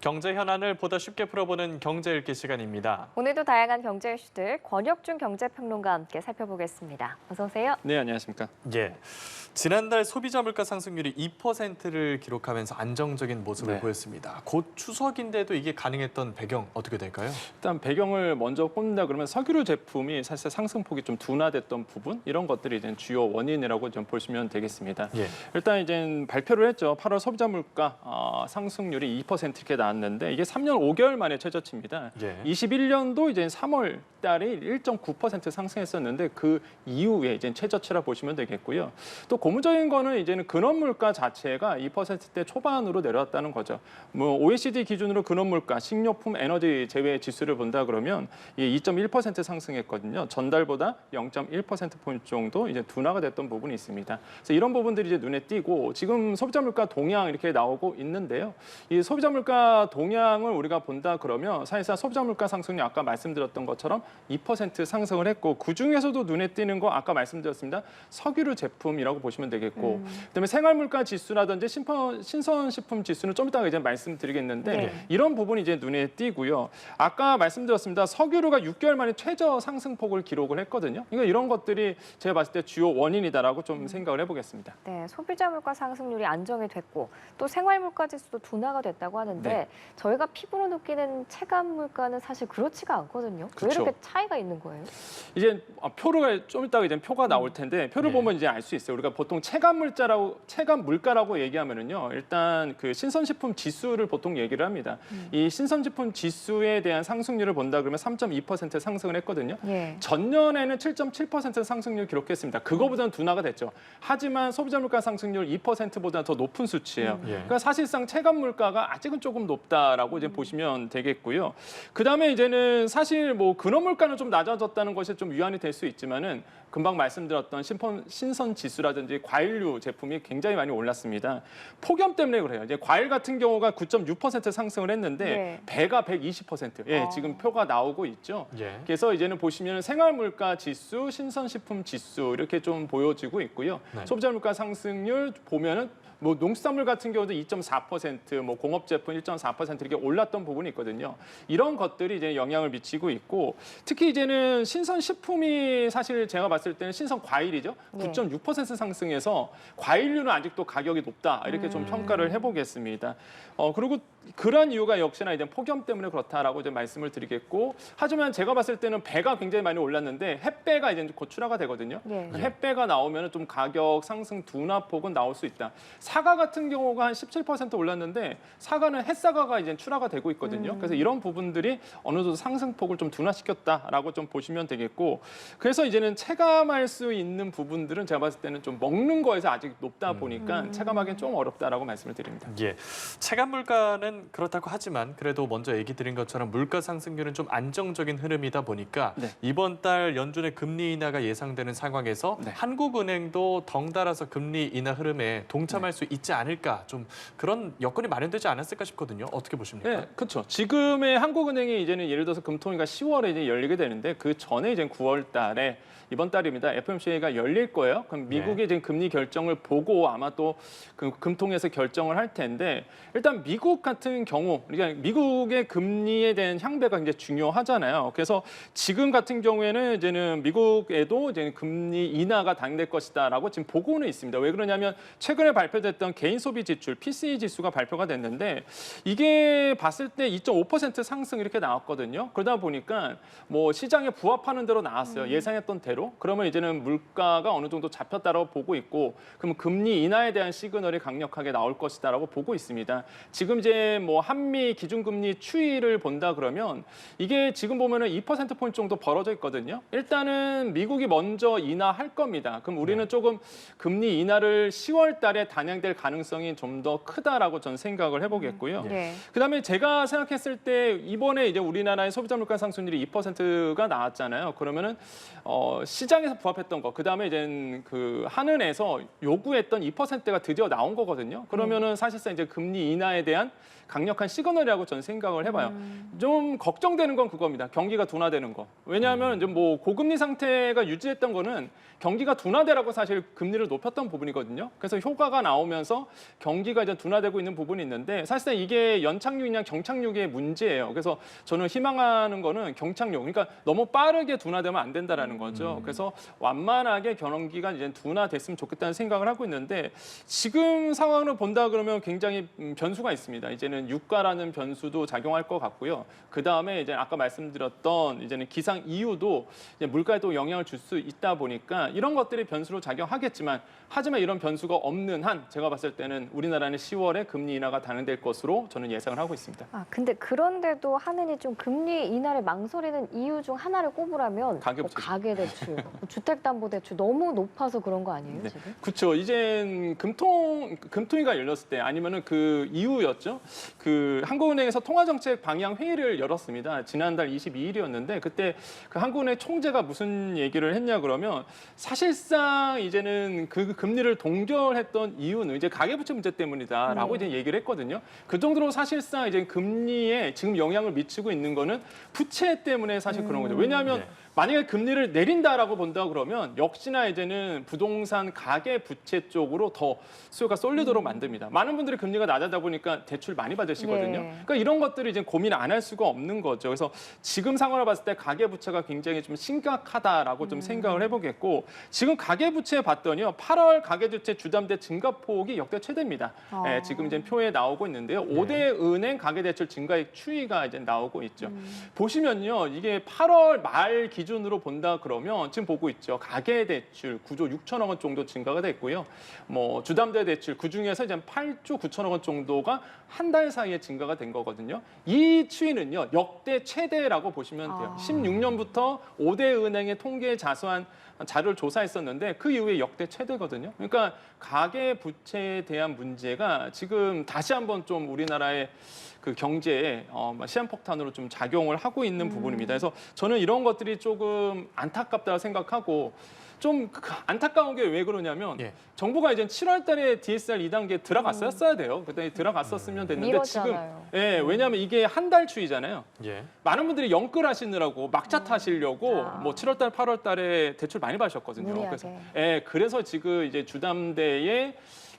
경제 현안을 보다 쉽게 풀어보는 경제 읽기 시간입니다. 오늘도 다양한 경제 이슈들 권혁준 경제평론가와 함께 살펴보겠습니다. 어서 오세요. 네, 안녕하십니까. 예, 지난달 소비자 물가 상승률이 2%를 기록하면서 안정적인 모습을 네. 보였습니다. 곧 추석인데도 이게 가능했던 배경 어떻게 될까요? 일단 배경을 먼저 꼽는다 그러면 석유류 제품이 사실 상승폭이 좀 둔화됐던 부분 이런 것들이 이제 주요 원인이라고 좀 보시면 되겠습니다. 예. 일단 이제 발표를 했죠. 8월 소비자 물가 상승률이 2% 이렇게 나왔는데 이게 3년 5개월 만에 최저치입니다. 예. 21년도 이제 3월 달에 1.9% 상승했었는데 그 이후에 이제 최저치라 보시면 되겠고요. 또 고무적인 거는 이제는 근원 물가 자체가 2%대 초반으로 내려왔다는 거죠. 뭐 OECD 기준으로 근원 물가, 식료품, 에너지 제외 지수를 본다 그러면 이게 2.1% 상승했거든요. 전달보다 0.1%포인트 정도 이제 둔화가 됐던 부분이 있습니다. 그래서 이런 부분들이 이제 눈에 띄고 지금 소비자 물가 동향 이렇게 나오고 있는데요. 이 소비자 물가 동향을 우리가 본다 그러면 사실상 소비자 물가 상승률 아까 말씀드렸던 것처럼 2% 상승을 했고 그중에서도 눈에 띄는 거 아까 말씀드렸습니다. 석유류 제품이라고 보시면 되겠고 그다음에 생활물가 지수라든지 신선식품 지수는 좀 이따가 이제 말씀드리겠는데 네. 이런 부분이 이제 눈에 띄고요. 아까 말씀드렸습니다. 석유류가 6개월 만에 최저 상승폭을 기록을 했거든요. 그러니까 이런 것들이 제가 봤을 때 주요 원인이다라고 좀 생각을 해보겠습니다. 네, 소비자 물가 상승률이 안정이 됐고 또 생활 물가 지수도 둔화가 됐다고 하는데 네. 저희가 피부로 느끼는 체감 물가는 사실 그렇지가 않거든요. 왜 그렇죠. 이렇게 차이가 있는 거예요? 이제 표를 좀 이따가 이제 표가 나올 텐데 표를 네. 보면 이제 알 수 있어요. 우리가 보통 체감 물가라고 얘기하면은요. 일단 그 신선식품 지수를 보통 얘기를 합니다. 이 신선식품 지수에 대한 상승률을 본다 그러면 3.2% 상승을 했거든요. 예. 전년에는 7.7% 상승률 기록했습니다. 그거보다는 둔화가 됐죠. 하지만 소비자 물가 상승률 2%보다 더 높은 수치예요. 예. 그러니까 사실상 체감 물가가 아직은 조금 높다라고 이제 보시면 되겠고요. 그다음에 이제는 사실 뭐 근원 물가는 좀 낮아졌다는 것이 좀 위안이 될 수 있지만은 금방 말씀드렸던 신선 지수라든지 과일류 제품이 굉장히 많이 올랐습니다. 폭염 때문에 그래요. 이제 과일 같은 경우가 9.6% 상승을 했는데 네. 배가 120%. 예, 지금 표가 나오고 있죠. 예. 그래서 이제는 보시면 생활물가 지수, 신선식품 지수 이렇게 좀 보여지고 있고요. 네. 소비자 물가 상승률 보면은 뭐 농수산물 같은 경우도 2.4%, 뭐 공업 제품 1.4% 이렇게 올랐던 부분이 있거든요. 이런 것들이 이제 영향을 미치고 있고 특히 이제는 신선식품이 사실 제가 봤을 때는 신선 과일이죠. 네. 9.6% 상승해서 과일류는 아직도 가격이 높다 이렇게 좀 평가를 해보겠습니다. 그리고 그런 이유가 역시나 이제 폭염 때문에 그렇다라고 이제 말씀을 드리겠고 하지만 제가 봤을 때는 배가 굉장히 많이 올랐는데 햇배가 이제 곧 출하가 되거든요. 네. 햇배가 나오면 좀 가격 상승 둔화폭은 나올 수 있다. 사과 같은 경우가 한 17% 올랐는데 사과는 햇사과가 이제 출하가 되고 있거든요. 그래서 이런 부분들이 어느 정도 상승폭을 좀 둔화시켰다라고 좀 보시면 되겠고 그래서 이제는 체감할 수 있는 부분들은 제가 봤을 때는 좀 먹는 거에서 아직 높다 보니까 체감하기는 좀 어렵다라고 말씀을 드립니다. 예, 체감 물가는 그렇다고 하지만 그래도 먼저 얘기 드린 것처럼 물가 상승률은 좀 안정적인 흐름이다 보니까 네. 이번 달 연준의 금리 인하가 예상되는 상황에서 네. 한국은행도 덩달아서 금리 인하 흐름에 동참할 수 있지 않을까 좀 그런 여건이 마련되지 않았을까 싶거든요. 어떻게 보십니까? 네, 그렇죠. 지금의 한국은행이 이제는 예를 들어서 금통위가 10월에 이제 열리게 되는데 그 전에 이제 9월 달에 이번 달입니다. FOMC가 열릴 거예요. 그럼 미국의 지금 금리 결정을 보고 아마 또 그 금통에서 결정을 할 텐데 일단 미국 같은 경우 그러니까 미국의 금리에 대한 향배가 굉장히 중요하잖아요. 그래서 지금 같은 경우에는 이제는 미국에도 이제 금리 인하가 단행될 것이다라고 지금 보고는 있습니다. 왜 그러냐면 최근에 발표됐던 개인 소비 지출 PCE 지수가 발표가 됐는데 이게 봤을 때 2.5% 상승 이렇게 나왔거든요. 그러다 보니까 뭐 시장에 부합하는 대로 나왔어요. 예상했던 대로. 그러면 이제는 물가가 어느 정도 잡혔다라고 보고 있고 그럼 금리 인하에 대한 시그널이 강력하게 나올 것이다라고 보고 있습니다. 지금 이제 뭐 한미 기준금리 추이를 본다 그러면 이게 지금 보면은 2%포인트 정도 벌어져 있거든요. 일단은 미국이 먼저 인하할 겁니다. 그럼 우리는 조금 금리 인하를 10월 달에 단행될 가능성이 좀 더 크다라고 저는 생각을 해보겠고요. 네. 그다음에 제가 생각했을 때 이번에 이제 우리나라의 소비자 물가 상승률이 2%가 나왔잖아요. 그러면은 시장에서 부합했던 거, 그다음에 이제 그 한은에서 요구했던 2%가 드디어 나온 거거든요. 그러면은 사실상 이제 금리 인하에 대한 강력한 시그널이라고 저는 생각을 해봐요. 좀 걱정되는 건 그겁니다. 경기가 둔화되는 거. 왜냐하면 좀 뭐 고금리 상태가 유지했던 거는 경기가 둔화되라고 사실 금리를 높였던 부분이거든요. 그래서 효과가 나오면서 경기가 이제 둔화되고 있는 부분이 있는데 사실상 이게 연착륙이냐 경착륙의 문제예요. 그래서 저는 희망하는 거는 경착륙. 그러니까 너무 빠르게 둔화되면 안 된다라는 거죠. 그래서 완만하게 경기가 이제 둔화됐으면 좋겠다는 생각을 하고 있는데 지금 상황을 본다 그러면 굉장히 변수가 있습니다. 이제는 유가라는 변수도 작용할 것 같고요. 그 다음에 이제 아까 말씀드렸던 이제는 기상 이유도 이제 물가에도 영향을 줄 수 있다 보니까 이런 것들이 변수로 작용하겠지만 하지만 이런 변수가 없는 한 제가 봤을 때는 우리나라는 10월에 금리 인하가 단행될 것으로 저는 예상을 하고 있습니다. 근데 그런데도 하느니 좀 금리 인하를 망설이는 이유 중 하나를 꼽으라면 가계부채. 가계대출, 주택담보대출 너무 높아서 그런 거 아니에요, 네. 지금? 그렇죠. 이젠 금통위가 열렸을 때 아니면은 그 이후였죠. 그 한국은행에서 통화정책 방향 회의를 열었습니다. 지난달 22일이었는데 그때 그 한국은행 총재가 무슨 얘기를 했냐 그러면 사실상 이제는 그 금리를 동결했던 이유는 이제 가계부채 문제 때문이다라고 이제 얘기를 했거든요. 그 정도로 사실상 이제 금리에 지금 영향을 미치고 있는 거는 부채 때문에 사실 그런 거죠. 왜냐하면 네. 만약에 금리를 내린다라고 본다 그러면 역시나 이제는 부동산 가계 부채 쪽으로 더 수요가 쏠리도록 만듭니다. 많은 분들이 금리가 낮아다 보니까 대출 많이 받으시거든요. 네. 그러니까 이런 것들을 이제 고민 안 할 수가 없는 거죠. 그래서 지금 상황을 봤을 때 가계 부채가 굉장히 좀 심각하다라고 좀 생각을 해보겠고 지금 가계 부채 봤더니요. 8월 가계 부채 주담대 증가폭이 역대 최대입니다. 예, 지금 이제 표에 나오고 있는데요. 5대 은행 가계 대출 증가액 추이가 이제 나오고 있죠. 보시면요. 이게 8월 말 기준으로 본다 그러면 지금 보고 있죠. 가계 대출 9조 6천억 원 정도 증가가 됐고요. 뭐 주담대 대출 그 중에서 이제 8조 9천억 원 정도가 한 달 사이에 증가가 된 거거든요. 이 추이는요. 역대 최대라고 보시면 돼요. 16년부터 5대 은행의 통계 자수한 자료를 조사했었는데 그 이후에 역대 최대거든요. 그러니까 가계 부채에 대한 문제가 지금 다시 한번 좀 우리나라의 그 경제에 시한폭탄으로 좀 작용을 하고 있는 부분입니다. 그래서 저는 이런 것들이 조금 안타깝다고 생각하고 좀 안타까운 게 왜 그러냐면 예. 정부가 이제 7월 달에 DSR 2단계 들어갔었어야 돼요. 그때 들어갔었으면 됐는데 지금 미뤘잖아요. 왜냐하면 이게 한 달 추이잖아요. 예. 많은 분들이 영끌 하시느라고 막차 타시려고 뭐 7월 달, 8월 달에 대출 많이 받으셨거든요. 무리하게. 그래서 지금 이제 주담대의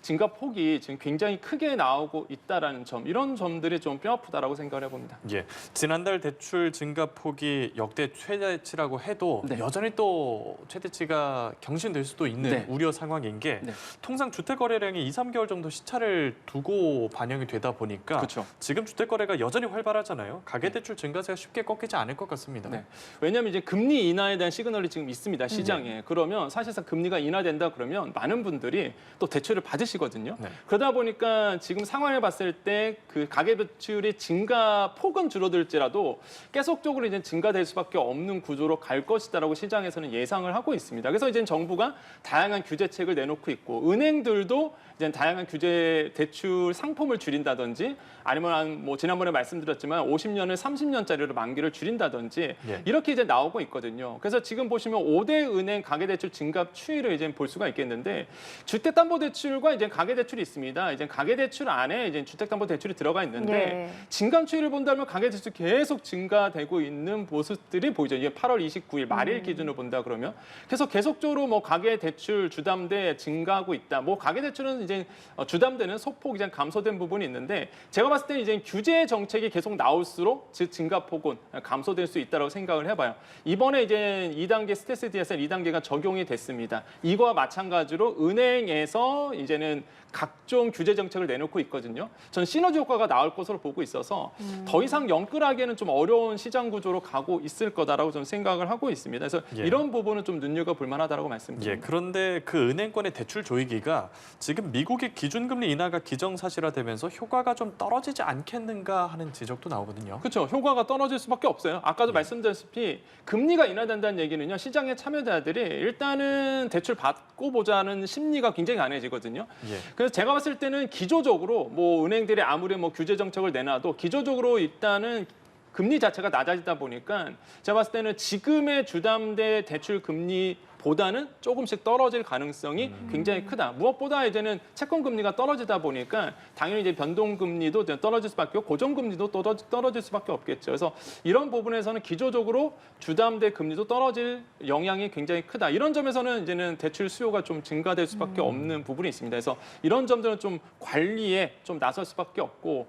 증가 폭이 지금 굉장히 크게 나오고 있다라는 점, 이런 점들이 좀 뼈아프다라고 생각을 해봅니다. 예, 지난달 대출 증가 폭이 역대 최대치라고 해도 네. 여전히 또 최대치가 경신될 수도 있는 네. 우려 상황인 게 네. 통상 주택 거래량이 2, 3개월 정도 시차를 두고 반영이 되다 보니까 그렇죠. 지금 주택 거래가 여전히 활발하잖아요. 가계 대출 증가세가 쉽게 꺾이지 않을 것 같습니다. 네. 왜냐하면 이제 금리 인하에 대한 시그널이 지금 있습니다, 시장에. 그러면 사실상 금리가 인하된다 그러면 많은 분들이 또 대출을 받으시거든요. 네. 그러다 보니까 지금 상황을 봤을 때 그 가계 대출의 증가 폭은 줄어들지라도 계속적으로 이제 증가될 수밖에 없는 구조로 갈 것이다라고 시장에서는 예상을 하고 있습니다. 그래서 이제 정부가 다양한 규제책을 내놓고 있고 은행들도 이제 다양한 규제 대출 상품을 줄인다든지 아니면 뭐 지난번에 말씀드렸지만 50년을 30년짜리로 만기를 줄인다든지 예. 이렇게 이제 나오고 있거든요. 그래서 지금 보시면 5대 은행 가계대출 증가 추이를 이제 볼 수가 있겠는데 주택담보대출과 이제 가계대출이 있습니다. 이제 가계대출 안에 이제 주택담보대출이 들어가 있는데 네. 증감 추이를 본다면 가계대출 계속 증가되고 있는 모습들이 보이죠. 이게 8월 29일 말일 기준으로 본다 그러면 그래서 계속적으로 뭐 가계대출 주담대 증가하고 있다. 뭐 가계대출은 이제 주담대는 소폭 이제 감소된 부분이 있는데 제가 봤을 때는 이제 규제 정책이 계속 나올수록 즉 증가폭은 감소될 수 있다고 생각을 해봐요. 이번에 이제 2단계 스트레스 DSR 2단계가 적용이 됐습니다. 이거와 마찬가지로 은행에서 이제는 각종 규제 정책을 내놓고 있거든요. 전 시너지 효과가 나올 것으로 보고 있어서 더 이상 영끌하기에는 좀 어려운 시장 구조로 가고 있을 거다라고 저는 생각을 하고 있습니다. 그래서 예. 이런 부분은 좀 눈여겨볼 만하다라고 말씀드립니다. 예, 그런데 그 은행권의 대출 조이기가 지금 미국의 기준금리 인하가 기정사실화되면서 효과가 좀 떨어지지 않겠는가 하는 지적도 나오거든요. 그렇죠. 효과가 떨어질 수밖에 없어요. 아까도 말씀드렸다시피 금리가 인하된다는 얘기는요. 시장의 참여자들이 일단은 대출 받고 보자는 심리가 굉장히 강해지거든요. 예. 그래서 제가 봤을 때는 기조적으로 뭐 은행들이 아무리 뭐 규제 정책을 내놔도 기조적으로 일단은 금리 자체가 낮아지다 보니까 제가 봤을 때는 지금의 주담대 대출 금리 보다는 조금씩 떨어질 가능성이 굉장히 크다. 무엇보다 이제는 채권 금리가 떨어지다 보니까 당연히 이제 변동 금리도 떨어질 수밖에 없고 고정 금리도 떨어질 수밖에 없겠죠. 그래서 이런 부분에서는 기조적으로 주담대 금리도 떨어질 영향이 굉장히 크다. 이런 점에서는 이제는 대출 수요가 좀 증가될 수밖에 없는 부분이 있습니다. 그래서 이런 점들은 좀 관리에 좀 나설 수밖에 없고,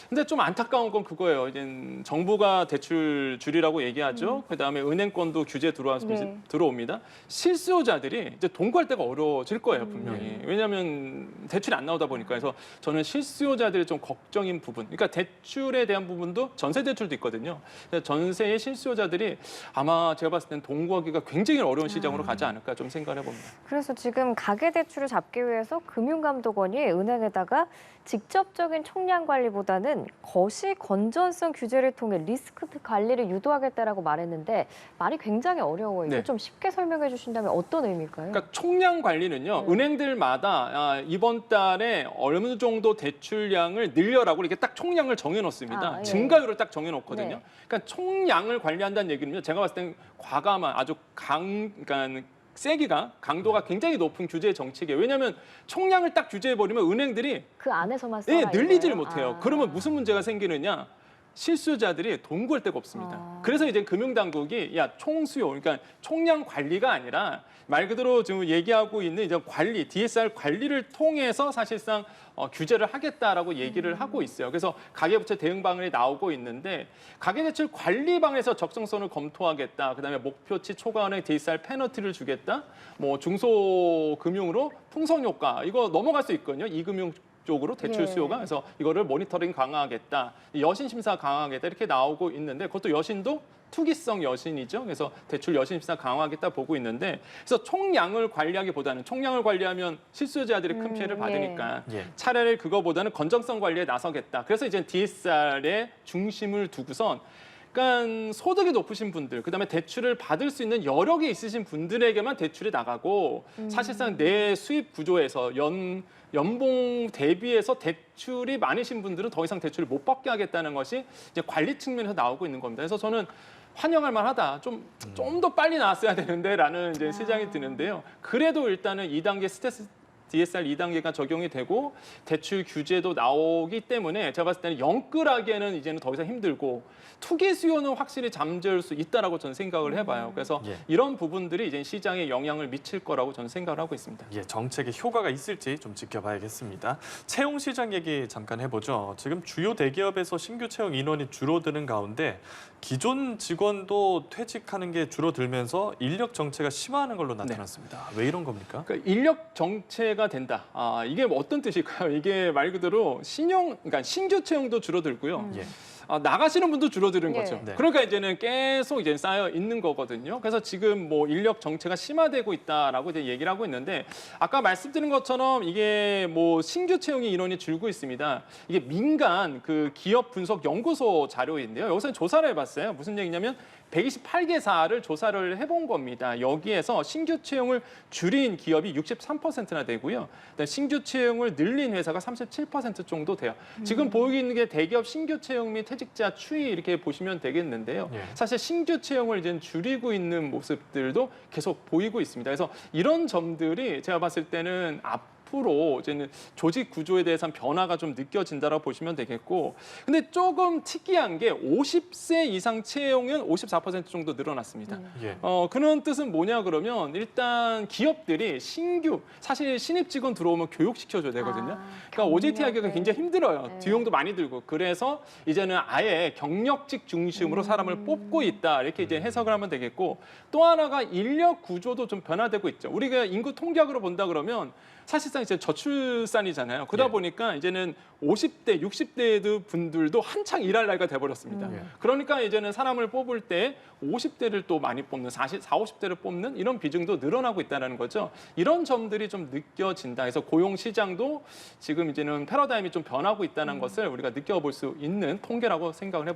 근데 좀 안타까운 건 그거예요. 이제 정부가 대출 줄이라고 얘기하죠. 그다음에 은행권도 규제 들어옵니다. 실수요자들이 이제 돈 구할 데가 어려워질 거예요, 분명히. 왜냐하면 대출이 안 나오다 보니까. 그래서 저는 실수요자들이 좀 걱정인 부분. 그러니까 대출에 대한 부분도 전세 대출도 있거든요. 전세의 실수요자들이 아마 제가 봤을 땐 돈 구하기가 굉장히 어려운 시장으로 가지 않을까 좀 생각을 해봅니다. 그래서 지금 가계대출을 잡기 위해서 금융감독원이 은행에다가 직접적인 총량 관리보다는 거시 건전성 규제를 통해 리스크 관리를 유도하겠다라고 말했는데 말이 굉장히 어려워요. 이거 네. 좀 쉽게 설명해 주신다면 어떤 의미일까요? 그러니까 총량 관리는요, 은행들마다 이번 달에 어느 정도 대출량을 늘려라고 이렇게 딱 총량을 정해놓습니다. 예. 증가율을 딱 정해놓거든요. 네. 그러니까 총량을 관리한다는 얘기는요, 제가 봤을 땐 과감한 아주 그러니까 세기가 강도가 굉장히 높은 규제 정책이에요. 왜냐하면 총량을 딱 규제해버리면 은행들이 그 안에서만 써라 늘리지를 이거예요? 못해요. 그러면 무슨 문제가 생기느냐? 실수요자들이 돈 구할 데가 없습니다. 그래서 이제 금융당국이 총수요, 그러니까 총량 관리가 아니라 말 그대로 지금 얘기하고 있는 이제 관리, DSR 관리를 통해서 사실상 규제를 하겠다라고 얘기를 하고 있어요. 그래서 가계부채 대응방안이 나오고 있는데 가계대출 관리방에서 적정성을 검토하겠다. 그다음에 목표치 초과은행 DSR 페널티를 주겠다. 뭐 중소금융으로 풍선효과 이거 넘어갈 수 있거든요. 이금융 쪽으로 대출 예. 수요가. 그래서 이거를 모니터링 강화하겠다, 여신 심사 강화하겠다 이렇게 나오고 있는데 그것도 여신도 투기성 여신이죠. 그래서 대출 여신 심사 강화하겠다 보고 있는데, 그래서 총량을 관리하기보다는 총량을 관리하면 실수요자들이 큰 피해를 받으니까 예. 차라리 그거보다는 건전성 관리에 나서겠다. 그래서 이제 DSR에 중심을 두고선 그러니까 소득이 높으신 분들, 그다음에 대출을 받을 수 있는 여력이 있으신 분들에게만 대출이 나가고 사실상 내 수입 구조에서 연봉 대비해서 대출이 많으신 분들은 더 이상 대출을 못 받게 하겠다는 것이 이제 관리 측면에서 나오고 있는 겁니다. 그래서 저는 환영할 만하다. 좀 더 빨리 나왔어야 되는데라는 이제 시장이 드는데요. 그래도 일단은 2단계 스트레스 DSR 2단계가 적용이 되고 대출 규제도 나오기 때문에 제가 봤을 때는 영끌하기에는 이제는 더 이상 힘들고 투기 수요는 확실히 잠재울 수 있다라고 저는 생각을 해봐요. 그래서 예. 이런 부분들이 이제 시장에 영향을 미칠 거라고 저는 생각을 하고 있습니다. 예, 정책에 효과가 있을지 좀 지켜봐야겠습니다. 채용 시장 얘기 잠깐 해보죠. 지금 주요 대기업에서 신규 채용 인원이 줄어드는 가운데 기존 직원도 퇴직하는 게 줄어들면서 인력 정체가 심화하는 걸로 나타났습니다. 왜 이런 겁니까? 그러니까 인력 정체가 된다. 이게 뭐 어떤 뜻일까요? 이게 말 그대로 그러니까 신규 채용도 줄어들고요. 예. 나가시는 분도 줄어드는 예. 거죠. 네. 그러니까 이제는 계속 이제 쌓여 있는 거거든요. 그래서 지금 뭐 인력 정체가 심화되고 있다라고 이제 얘기를 하고 있는데 아까 말씀드린 것처럼 이게 뭐 신규 채용이 인원이 줄고 있습니다. 이게 민간 그 기업 분석 연구소 자료인데요. 여기서 조사를 해봤어요. 무슨 얘기냐면 128개사를 조사를 해본 겁니다. 여기에서 신규 채용을 줄인 기업이 63%나 되고요. 신규 채용을 늘린 회사가 37% 정도 돼요. 지금 보이고 있는 게 대기업 신규 채용 및 퇴직자 추이 이렇게 보시면 되겠는데요. 예. 사실 신규 채용을 이제 줄이고 있는 모습들도 계속 보이고 있습니다. 그래서 이런 점들이 제가 봤을 때는 앞으로 이제는 조직 구조에 대해서는 변화가 좀 느껴진다라고 보시면 되겠고, 근데 조금 특이한 게 50세 이상 채용은 54% 정도 늘어났습니다. 예. 그런 뜻은 뭐냐 그러면 일단 기업들이 사실 신입 직원 들어오면 교육시켜줘야 되거든요. 그러니까 OJT 하기가 굉장히 힘들어요. 네. 비용도 많이 들고. 그래서 이제는 아예 경력직 중심으로 사람을 뽑고 있다. 이렇게 이제 해석을 하면 되겠고, 또 하나가 인력 구조도 좀 변화되고 있죠. 우리가 인구 통계학으로 본다 그러면 사실상 이제 저출산이잖아요. 그러다 예. 보니까 이제는 50대, 60대 분들도 한창 일할 나이가 돼버렸습니다. 예. 그러니까 이제는 사람을 뽑을 때 50대를 또 많이 뽑는, 50대를 뽑는 이런 비중도 늘어나고 있다는 거죠. 이런 점들이 좀 느껴진다. 그래서 고용 시장도 지금 이제는 패러다임이 좀 변하고 있다는 것을 우리가 느껴볼 수 있는 통계라고 생각을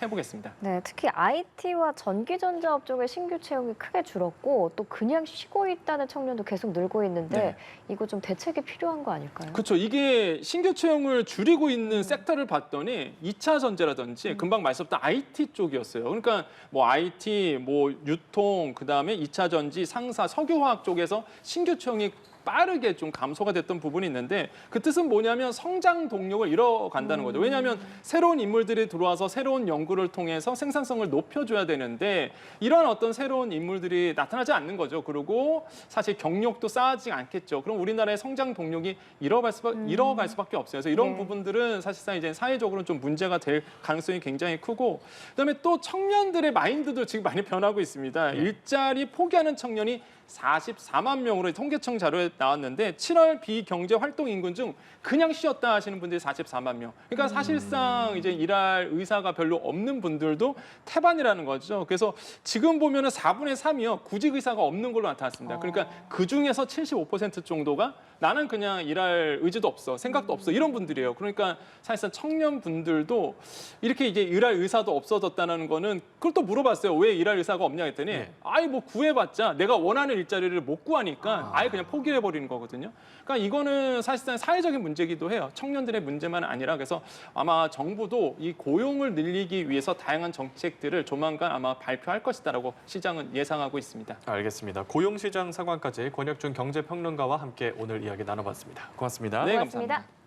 해보겠습니다. 네, 특히 IT와 전기전자 업종의 신규 채용이 크게 줄었고 또 그냥 쉬고 있다는 청년도 계속 늘고 있는데 네. 이거 좀 대책이 필요한 거 아닐까요? 그렇죠. 이게 신규 채용을 줄이고 있는 섹터를 봤더니 2차 전지라든지 금방 말씀드렸던 IT 쪽이었어요. 그러니까 뭐 IT, 뭐 유통, 그다음에 2차 전지, 상사, 석유화학 쪽에서 신규 채용이 빠르게 좀 감소가 됐던 부분이 있는데 그 뜻은 뭐냐면 성장 동력을 잃어간다는 거죠. 왜냐하면 새로운 인물들이 들어와서 새로운 연구를 통해서 생산성을 높여줘야 되는데 이런 어떤 새로운 인물들이 나타나지 않는 거죠. 그리고 사실 경력도 쌓이지 않겠죠. 그럼 우리나라의 성장 동력이 잃어갈 수밖에 없어요. 그래서 이런 네. 부분들은 사실상 이제 사회적으로 좀 문제가 될 가능성이 굉장히 크고 그다음에 또 청년들의 마인드도 지금 많이 변하고 있습니다. 일자리 포기하는 청년이 44만 명으로 통계청 자료에 나왔는데 7월 비경제 활동 인구 중 그냥 쉬었다 하시는 분들이 44만 명. 그러니까 사실상 이제 일할 의사가 별로 없는 분들도 태반이라는 거죠. 그래서 지금 보면은 4분의 3이요. 구직 의사가 없는 걸로 나타났습니다. 그러니까 그 중에서 75% 정도가 나는 그냥 일할 의지도 없어, 생각도 없어 이런 분들이에요. 그러니까 사실상 청년분들도 이렇게 이제 일할 의사도 없어졌다는 거는 그걸 또 물어봤어요. 왜 일할 의사가 없냐 했더니 네. 아예 뭐 구해봤자 내가 원하는 일자리를 못 구하니까 아예 그냥 포기해버리는 거거든요. 그러니까 이거는 사실상 사회적인 문제기도 해요. 청년들의 문제만 아니라 그래서 아마 정부도 이 고용을 늘리기 위해서 다양한 정책들을 조만간 아마 발표할 것이다라고 시장은 예상하고 있습니다. 알겠습니다. 고용시장 상황까지 권혁준 경제평론가와 함께 오늘 이야기 나눠봤습니다. 고맙습니다. 네, 고맙습니다. 감사합니다.